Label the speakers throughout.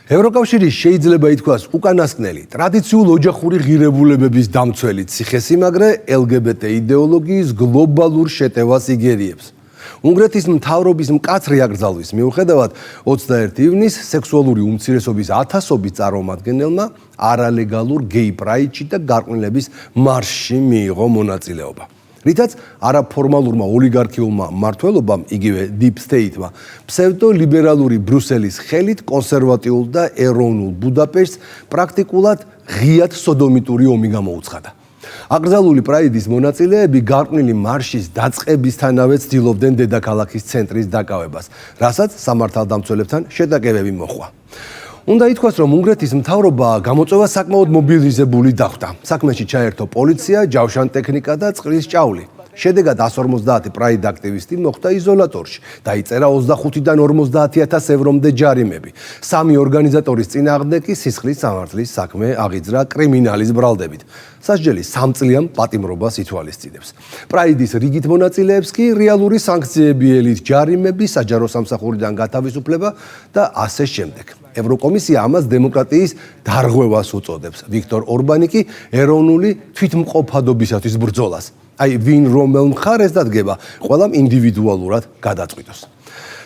Speaker 1: ევროკავშირი შეიძლება ითქვას უკანასკნელი ტრადიციულ ოჯახური ღირებულებების დამცველი ციხესიმაგრე LGBT იდეოლოგიის გლობალურ შეტევას იგერიებს. უნგრეთის მთავრობის მკაცრი აკრძალვის მიუხედავად 21 ივნისს სექსუალური უმცირესობის ათასობით წარმომადგენელმა არალეგალურ გეი პრაიდში და გარყვნილების მარშში მიიღო მონაწილეობა. რითაც არაფორმალურმა ოლიგარქიულმა მმართველობამ, იგივე Deep State-მა, ფსევდოლიბერალური ბრუსელის ხელით კონსერვატიულ და ეროვნულ ბუდაპეშტს პრაქტიკულად ღიად სოდომიტური ომი გამოუცხადა. აკრძალული პრაიდის მონაწილეები გარყვნილი მარშის დაწყებისთანავე ცდილობდნენ დედაქალაქის ცენტრის დაკავებას, რასაც სამართალდამცველებთან შეტაკებები მოჰყვა. უნდა ითქვას, რომ უნგრეთის მთავრობა გამოწვევა საკმაოდ მობილიზებული დახვდა. საქმეში ჩაერთო პოლიცია, ჯავშან ტექნიკა და წყლის ჭავლი. შედეგად 150 პრაიდ აქტივისტი მოხვდა იზოლატორში. დაიწერა 25-დან 50,000 ევრომდე ჯარიმები. 3 ორგანიზატორის წინააღმდეგ კი სისხლის სამართლის საქმე აღიძრა კრიმინალის ბრალდებით. სასჯელი 3 წლიან პატიმრობას ითვალისწინებს. პრაიდის რიგით მონაწილეებს კი რეალური სანქციები ელით ჯარიმები, საჯარო სამსახურიდან გათავისუფლება და ასე შემდეგ. ევროკომისია ამას დემოკრატიის დარღვევას უწოდებს. ვიქტორ ორბანი კი ეროვნული თვითმყოფადობისათვის ბრძოლას. აი ვინ რომელ მხარეს დადგება, ყველამ ინდივიდუალურად გადაწყვიტოს.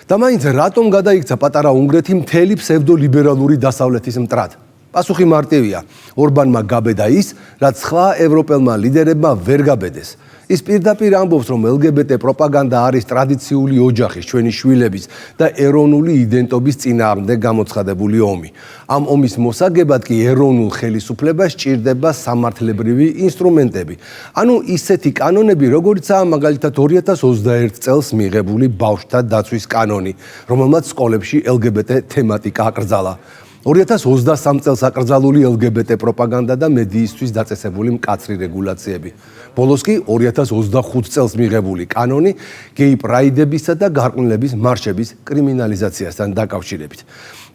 Speaker 1: და მაინც რატომ გადაიქცა პატარა უნგრეთი მთელი ფსევდოლიბერალური დასავლეთის მტრად? პასუხი მარტივია. ორბანმა გაბედა ის, რაც სხვა ევროპელმა ლიდერებმა ვერ გაბედეს. ის პირდაპირ ამბობს, რომ LGBT პროპაგანდა არის ტრადიციული ოჯახის, ჩვენი შვილების და ეროვნული იდენტობის წინააღმდეგ გამოცხადებული ომი. ამ ომის მოსაგებად კი ეროვნულ ხელისუფლებას სჭირდება სამართლებრივი ინსტრუმენტები. ანუ ისეთი კანონები, როგორიცაა მაგალითად 2021 წელს მიღებული ბავშვთა დაცვის კანონი, რომელმაც სკოლებში LGBT თემატიკა აკრძალა. 2023 წელს აკრძალული LGBT პროპაგანდა და მედიისთვის დაწესებული მკაცრი რეგულაციები. ბოლოს კი 2025 წელს მიღებული კანონი გეი პრაიდებისა და გარყვნილების მარშების კრიმინალიზაციასთან დაკავშირებით.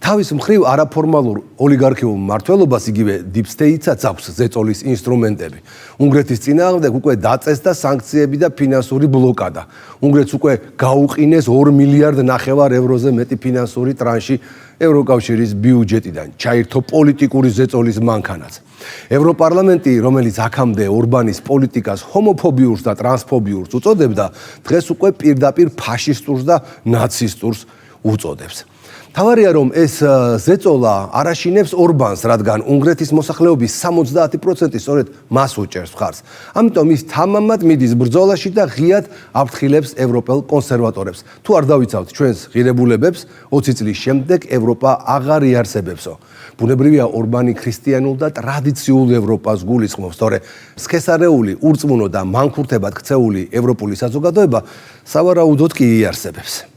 Speaker 1: თავის მხრივ არაფორმალურ ოლიგარქიულ მმართველობას იგივე Deep State-საც აქვს ზეწოლის ინსტრუმენტები. უნგრეთის წინააღმდეგ უკვე დაწესდა სანქციები და ფინანსური ბლოკადა. უნგრეთს უკვე გაუყინეს 2,5 მილიარდ ევროზე მეტი ფინანსური ტრანში ევროკავშირის ბიუჯეტიდან. ჩაირთო პოლიტიკური ზეწოლის მანქანაც. ევროპარლამენტი, რომელიც აქამდე ორბანის პოლიტიკას ჰომოფობიურს და ტრანსფობიურს უწოდებდა, დღეს უკვე პირდაპირ ფაშისტურს და ნაცისტურს უწოდებს. თავარია, რომ ეს ზეწოლა არაშინებს ორბანს, რადგან უნგრეთის მოსახლეობის 70% სწორედ მას უჭერს მხარს. ამიტომ ის თამამად მიდის ბრძოლაში და ღიად აფრთხილებს ევროპელ კონსერვატორებს. თუ არ დავიცავთ ჩვენს ღირებულებებს, 20 წლის შემდეგ ევროპა აღარ იარსებებსო. ბუნებრივია ორბანი ქრისტიანულ და ტრადიციულ ევროპას გულისხმობს, თორე სქესარეული, ურწმუნო და მანქურთებად ქცეული ევროპული საზოგადოება სავარაუდოდ კი იარსებებს.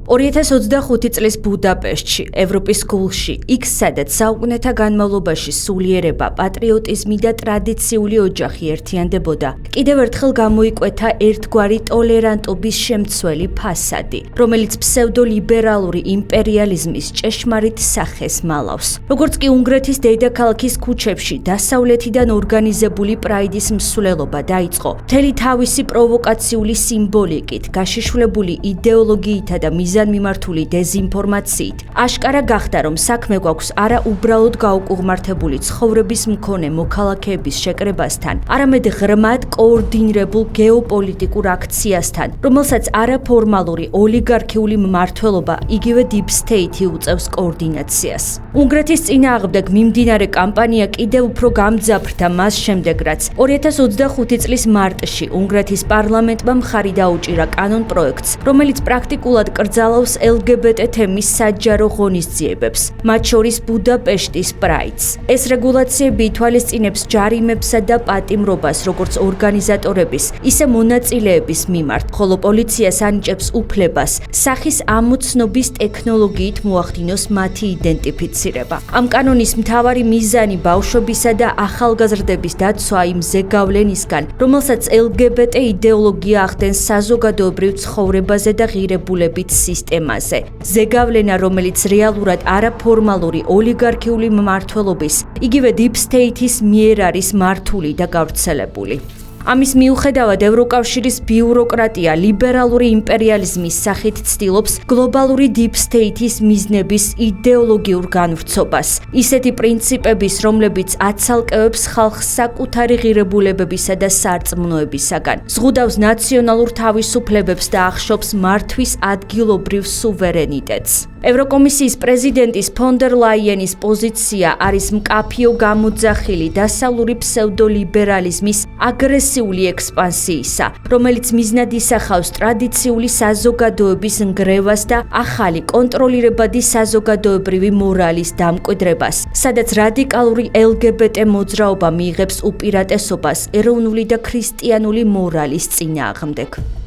Speaker 2: 2025 წლის ბუდაპეშტში, ევროპის გულში, იქ სადაც საუკუნეთა განმავლობაში სულიერება, პატრიოტიზმი და ტრადიციული ოჯახი ერთიანდებოდა, კიდევ ერთხელ გამოიკვეთა ერთგვარი ტოლერანტობის შემცველი ფასადი, რომელიც ფსევდოლიბერალური იმპერიალიზმის ჭეშმარიტ სახეს მალავს. როგორც კი უნგრეთის დედაქალაქის ქუჩებში დასავლეთიდან ორგანიზებული პრაიდის მსვლელობა დაიწყო, მთელი თავისი პროვოკაციული სიმბოლიკით, გაშიშვლებული იდეოლოგიითა და მიზანმიმართული დეზინფორმაციით, აშკარა გახდა, რომ საქმე გვაქვს არა უბრალოდ გაუკუღმართებული ცხოვრების მქონე მოქალაქეების შეკრებასთან, არამედ ღრმად კოორდინირებულ გეოპოლიტიკურ აქციასთან, რომელსაც არაფორმალური ოლიგარქიული მმართველობა, იგივე Deep State-ი უწევს კოორდინაციას. უნგრეთის წინააღმდეგ მიმდინარე კამპანია კიდევ უფრო გამძაფრდა მას შემდეგ, რაც 2025 წლის მარტში უნგრეთის პარლამენტმა მხარი დაუჭირა კანონპროექტს, რომელიც პრაქტიკულად კრძალავს LGBT თემის საჯარო ღონისძიებებს, მათ შორის ბუდაპეშტის პრაიდს. ეს რეგულაციები ითვალისწინებს ჯარიმებსა და პატიმრობას როგორც ორგანიზატორების, ისე მონაწილეების მიმართ, ხოლო პოლიციას ანიჭებს უფლებას სახის ამოცნობის ტექნოლოგიით მოახდინოს მათი იდენტიფიცირება. ამ კანონის მთავარი მიზანი ბავშვებისა და ახალგაზრდების დაცვა იმ ზეგავლენისგან, რომელსაც LGBT იდეოლოგია ახდენს საზოგადოებრივ ცხოვრებაზე და ღირებულებით სისტემაზე. ზეგავლენა, რომელიც რეალურად არაფორმალური ოლიგარქიული მმართველობის, იგივე Deep State-ის მიერ არის მართული და გავრცელებული. ამის მიუხედავად ევროკავშირის ბიუროკრატია ლიბერალური იმპერიალიზმის სახით ცდილობს გლობალური deep state-ის მიზნების იდეოლოგიურ განვრცობას. ისეთი პრინციპების, რომლებიც აცალკევებს ხალხს საკუთარი ღირებულებებისა და სარწმუნოებისაგან, ზღუდავს ნაციონალურ თავისუფლებებს და ახშობს მართვის ადგილობრივ სუვერენიტეტს. ევროკომისიის პრეზიდენტის ფონ დერ ლაიენის პოზიცია არის მკაფიო გამოძახილი დასავლური ფსევდოლიბერალიზმის აგრესიული ექსპანსიისა, რომელიც მიზნად ისახავს ტრადიციული საზოგადოების ნგრევას და ახალი კონტროლირებადი საზოგადოებრივი მორალის დამკვიდრებას, სადაც რადიკალური LGBT მოძრაობა მიიღებს უპირატესობას ეროვნული და ქრისტიანული მორალის წინააღმდეგ.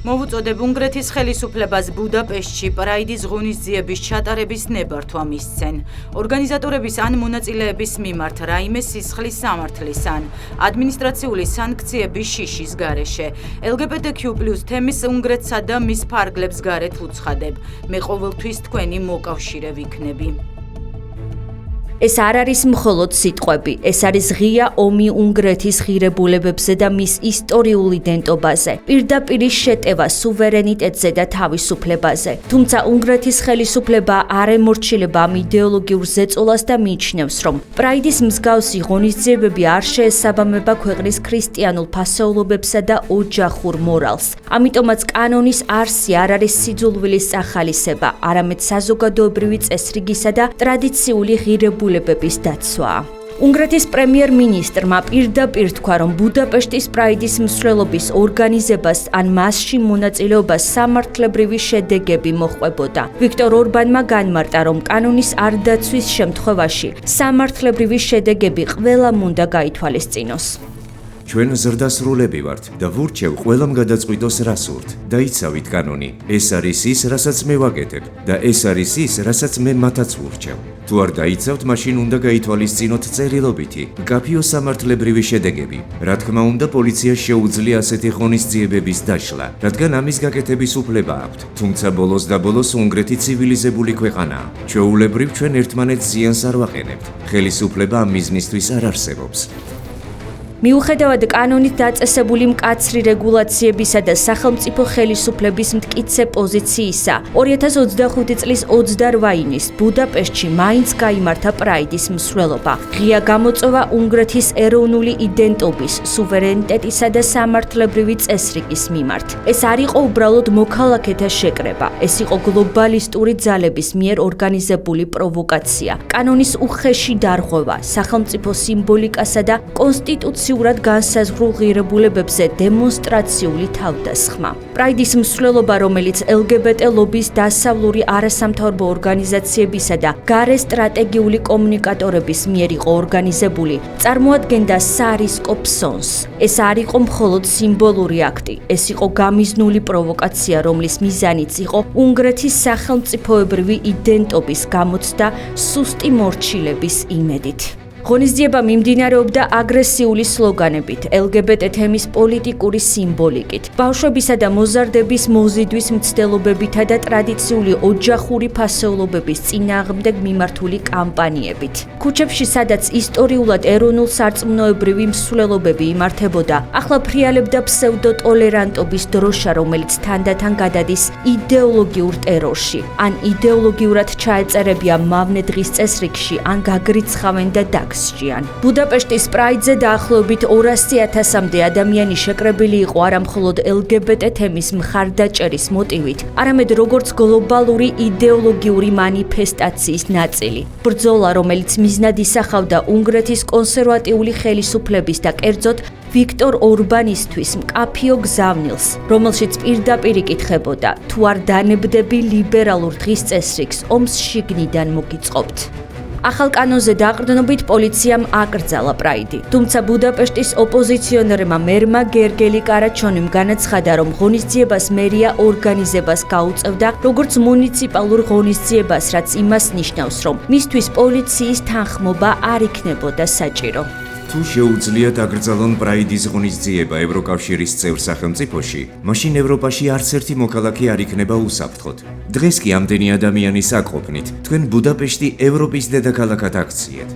Speaker 3: მოვუწოდებ უნგრეთის ხელისუფლებას ბუდაპეშტში პრაიდის ღონისძიების ჩატარების ნებართვა მისცენ. ორგანიზატორების ან მონაწილეების მიმართ რაიმე სისხლის სამართლის ან ადმინისტრაციული სანქციების შიშის გარეშე. LGBTQ+ თემის უნგრეთსა და მის ფარგლებს გარეთ უცხადებ. მე ყოველთვის თქვენი მოკავშირე ვიქნები.
Speaker 2: ეს არ არის მხოლოდ სიტყვები, ეს არის ღია ომი უნგრეთის ღირებულებებზე და მის ისტორიულ იდენტობაზე, პირდაპირ შეტევა სუვერენიტეტზე და თავისუფლებაზე. თუმცა უნგრეთის ხელისუფლება არ ემორჩილება ამ იდეოლოგიურ ზეწოლას და მიიჩნევს, რომ პრაიდის მსგავსი ღონისძიებები არ შეესაბამება ქვეყნის ქრისტიანულ ფასეულობებსა და ოჯახურ მორალს. ამიტომაც კანონის არსი არ არის სიძულვილის სახალისება, არამედ საზოგადოებრივი წესრიგისა და ტრადიციული ღირებულებების დაცვა. უნგრეთის პრემიერ-მინისტრმა პირდაპირ თქვა, რომ ბუდაპეშტის პრაიდის მსვლელობის ორგანიზებას ან მასში მონაწილეობას სამართლებრივი შედეგები მოჰყვებოდა. ვიქტორ ორბანმა განმარტა, რომ კანონის არ დაცვის შემთხვევაში სამართლებრივი შედეგები ყველამ უნდა გაითვალისწინოს.
Speaker 4: ჩვენ ზრდასრულები ვართ და ვურჩევ ყველამ გადაწყვიტოს რა სურთ. დაიცავით კანონი. ეს არის ის, რასაც მე ვაკეთებ და ეს არის ის, რასაც მე მათაც ვურჩევ. თუ არ დაიცავთ, მაშინ უნდა გაითვალისწინოთ წერილობითი, მკაფიო სამართლებრივი შედეგები. რა თქმა უნდა, პოლიციას შეუძლია ასეთი ღონისძიებების დაშლა, რადგან ამის გაკეთების უფლება აქვთ. თუმცა ბოლოს და ბოლოს უნგრეთი ცივილიზებული ქვეყანაა. ჩვეულებრივ ჩვენ ერთმანეთს ზიანს არ ვაყენებთ. ხელისუფლება ამ მიზნისთვის არ არსებობს.
Speaker 2: მიუხედავად კანონით დაწესებული მკაცრი რეგულაციებისა და სახელმწიფო ხელისუფლების მტკიცე პოზიციისა, 2025 წლის 28 იანვრის ბუდაპეშტში მაინც გაიმართა პრაიდის მსვლელობა. ღია გამოწვევა უნგრეთის ეროვნული იდენტობის, სუვერენიტეტისა და სამართლებრივი წესრიგის მიმართ. ეს არ იყო უბრალოდ მოქალაქეთა შეკრება, ეს იყო გლობალისტური ძალების მიერ ორგანიზებული პროვოკაცია, კანონის უხეში დარღვევა, სახელმწიფო სიმბოლიკასა და კონსტიტუციურ განსაზღვრულ ღირებულებებზე დემონსტრაციული თავდასხმა. პრაიდის მსვლელობა, რომელიც LGBT ლობის დასავლური არასამთავრობო ორგანიზაციებისა და გარე სტრატეგიული კომუნიკატორების მიერ იყო ორგანიზებული, წარმოადგენდა სარისკო ფსონს. ეს არ იყო მხოლოდ სიმბოლური აქტი, ეს იყო გამიზნული პროვოკაცია, რომლის მიზანიც იყო უნგრეთის სახელმწიფოებრივი იდენტობის გამოცდა სუსტი მორჩილების იმედით. ღონისძიება მიმდინარეობდა აგრესიული სლოგანებით, LGBT თემის პოლიტიკური სიმბოლიკით, ბავშვებისა და მოზარდების მოზიდვის მცდელობებითა და ტრადიციული ოჯახური ფასეულობების წინააღმდეგ მიმართული კამპანიებით. ქუჩებში, სადაც ისტორიულად ეროვნულ სარწმუნოებრივი მსვლელობები იმართებოდა, ახლა ფრიალებდა ფსევდოტოლერანტობის დროშა, რომელიც თანდათან გადადის იდეოლოგიურ ტერორში, ან იდეოლოგიურად ჩაეწერებია მავნე დღის წესრიგში, ან გაგრიცხავენ და ბუდაპეშტის პრაიდზე დაახლოებით 200,000-მდე ადამიანი შეკრებილი იყო არა მხოლოდ LGBT თემის მხარდაჭერის მოტივით, არამედ როგორც გლობალური იდეოლოგიური მანიფესტაციის ნაწილი. ბრძოლა, რომელიც მიზნად ისახავდა უნგრეთის კონსერვატიული ხელისუფლების და კერძოდ ვიქტორ ორბანისთვის მკაფიო გზავნილს, რომელშიც პირდაპირ იკითხებოდა, თუ არ დანებდები ლიბერალურ დღის წესრიგს, ომს შიგნიდან მოგიწყობთ. ახალ კანონზე დაყრდნობით პოლიციამ აკრძალა პრაიდი. თუმცა ბუდაპეშტის ოპოზიციონერმა მერმა გერგელი კარაჩონიმ განაცხადა, რომ ღონისძიებას მერია ორგანიზებას გაუწევდა როგორც მუნიციპალურ ღონისძიებას, რაც იმას ნიშნავს, რომ მისთვის პოლიციის თანხმობა არ იქნებოდა საჭირო.
Speaker 4: თუ შეუძლიათ აკრძალონ პრაიდის ღონისძიება ევროკავშირის წევრ სახელმწიფოში, მაშინ ევროპაში არც ერთი მოქალაქე არ იქნება უსაფრთხოდ. დღეს კი ამდენი ადამიანის აკყოფნით, თქვენ ბუდაპეშტი ევროპის დედაქალაქად აქციეთ.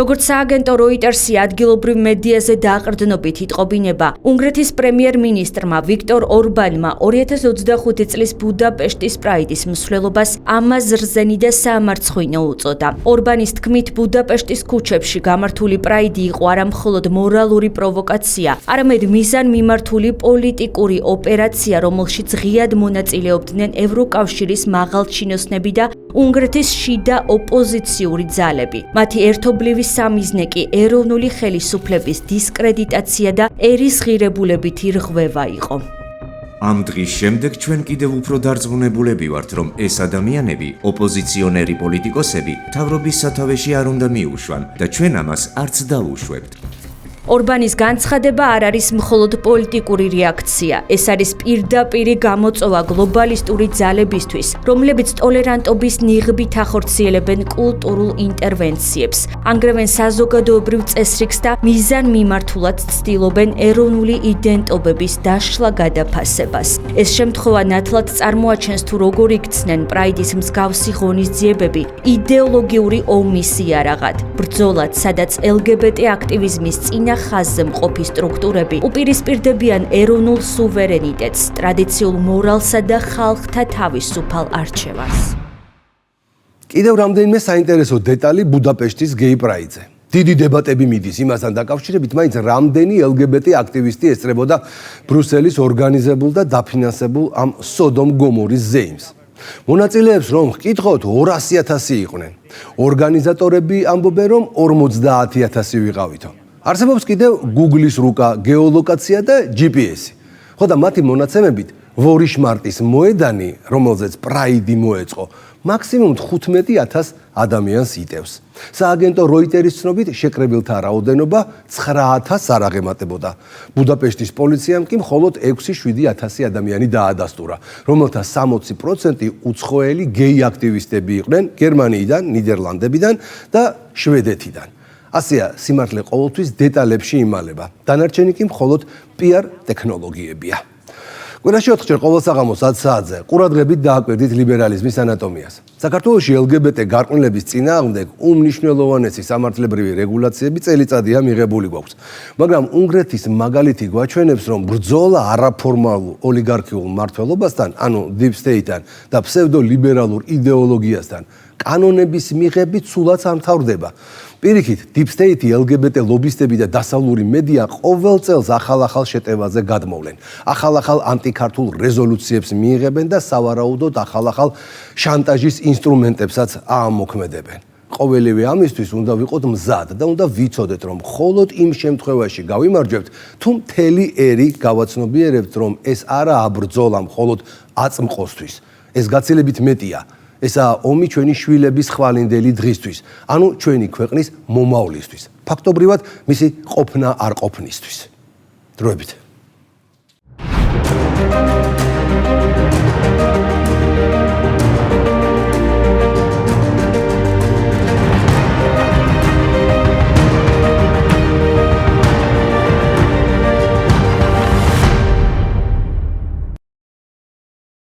Speaker 2: როგორც სააგენტო Reuters-ი ადგილობრივ მედიაზე დააყრდნობით იტყობინება, უნგრეთის პრემიერ-მინისტრმა ვიქტორ ორბანმა 2025 წლის ბუდაპეშტის პრაიდის მსვლელობას ამაზრზენი და საამარცხინო უწოდა. ორბანის თქმით, ბუდაპეშტის ქუჩებში გამართული პრაიდი იყო არა მხოლოდ მორალური პროვოკაცია, არამედ მიზანმიმართული პოლიტიკური ოპერაცია, რომელშიც ღიად მონაწილეობდნენ ევროკავშირის მაღალჩინოსნები და უნგრეთის შიდა ოპოზიციური ძალები. მათი ერთობლივი სამიზნე კი ეროვნული ხელისუფლების დისკრედიტაცია და ერისღირებულებითი რღვევა იყო.
Speaker 4: ამ დღის შემდეგ ჩვენ კიდევ უფრო დარწმუნებულები ვართ, რომ ეს ადამიანები, ოპოზიციონერი პოლიტიკოსები, მთავრობის სათავეში არ უნდა მიუშვან და ჩვენ ამას არც დავუშვებთ.
Speaker 2: ორბანის განცხადება არ არის მხოლოდ პოლიტიკური რეაქცია, ეს არის პირდაპირი გამოწვევა გლობალისტური ძალებისთვის, რომლებიც ტოლერანტობის ნიღბით ახორციელებენ კულტურულ ინტერვენციებს, ანგრევენ საზოგადოებრივ წესრიგს და მიზანმიმართულად ცდილობენ ეროვნული იდენტობების დაშლა-გადაფასებას. ეს შემთხვევა ნათლად წარმოაჩენს თუ როგორ იქცნენ პრაიდის მსგავსი ღონისძიებები იდეოლოგიური ომის იარაღად, ბრძოლად, სადაც LGBT აქტივიზმის წინა ხაზზე მყოფი სტრუქტურები უპირისპირდებიან ეროვნულ სუვერენიტეტს, ტრადიციულ მორალსა და ხალხთა თავისუფალ არჩევას.
Speaker 1: კიდევ რამდენიმე საინტერესო დეტალი ბუდაპეშტის გეი პრაიდზე. დიდი დებატები მიდის იმასთან დაკავშირებით, მაინც რამდენი LGBT აქტივისტი ესწრებოდა ბრუსელის ორგანიზებულ და დაფინანსებულ ამ სოდომ გომორის ზეიმს. მონაწილეებს რომ ვკითხოთ 200,000 იყვნენ. ორგანიზატორები ამბობენ რომ 50,000 ვიყავითო. არსებობს კიდევ Google-ის რუკა, გეოლოკაცია და GPS-ი. ხო და მათი მონაცემებით ვორიშმარტის მოედანი, რომელზეც პრაიდი მოეწყო, მაქსიმუმ 15,000 ადამიანს იტევს. სააგენტო Reuters-ის ცნობით შეკრებილთა რაოდენობა 9,000 არ აღემატებოდა. ბუდაპეშტის პოლიციამ კი მხოლოდ 6-7,000 ადამიანი დაადასტურა, რომელთა 60% უცხოელი გეი აქტივისტები იყვნენ გერმანიიდან, ნიდერლანდებიდან და შვედეთიდან. ასეა, სიმართლე ყოველთვის დეტალებში იმალება. დანარჩენი კი მხოლოდ PR ტექნოლოგიებია. კვირაში 4 ყოველ საღამოს 10 საათზე ყურადღებით დააკვირდით ლიბერალიზმის ანატომიას. საქართველოში LGBT გარყვნილების წინააღმდეგ უმნიშვნელოვანესი სამართლებრივი რეგულაციები წელიწადია მიღებული გვაქვს. მაგრამ უნგრეთის მაგალითი გვაჩვენებს, რომ ბრძოლა არაფორმალურ ოლიგარქიულ მმართველობასთან, ანუ deep state-თან და ფსევდოლიბერალურ იდეოლოგიასთან კანონების მიღებით სულაც არ მთავრდება. პირიქით, deep state, LGBT ლობისტები და დასავლური მედია ყოველ წელს ახალ-ახალ შეტევაზე გადმოვლენ. ახალ-ახალ ანტიქართულ რეზოლუციებს მიიღებენ და სავარაუდოდ ახალ-ახალ შანტაჟის ინსტრუმენტებსაც აამოქმედებენ. ყოველივე ამისთვის უნდა ვიყოთ მზად და უნდა ვიცოდეთ, რომ მხოლოდ იმ შემთხვევაში გავიმარჯვებთ, თუ მთელი ერი გავაცნობიერებთ, რომ ეს არაა ბრძოლა მხოლოდ აწმყოსთვის. ეს გაცილებით მეტია. ესაა ომი ჩვენი შვილების ხვალინდელი დღისთვის, ანუ ჩვენი ქვეყნის მომავლისთვის. ფაქტობრივად მისი ყოფნა არ ყოფნისთვის. დროებით.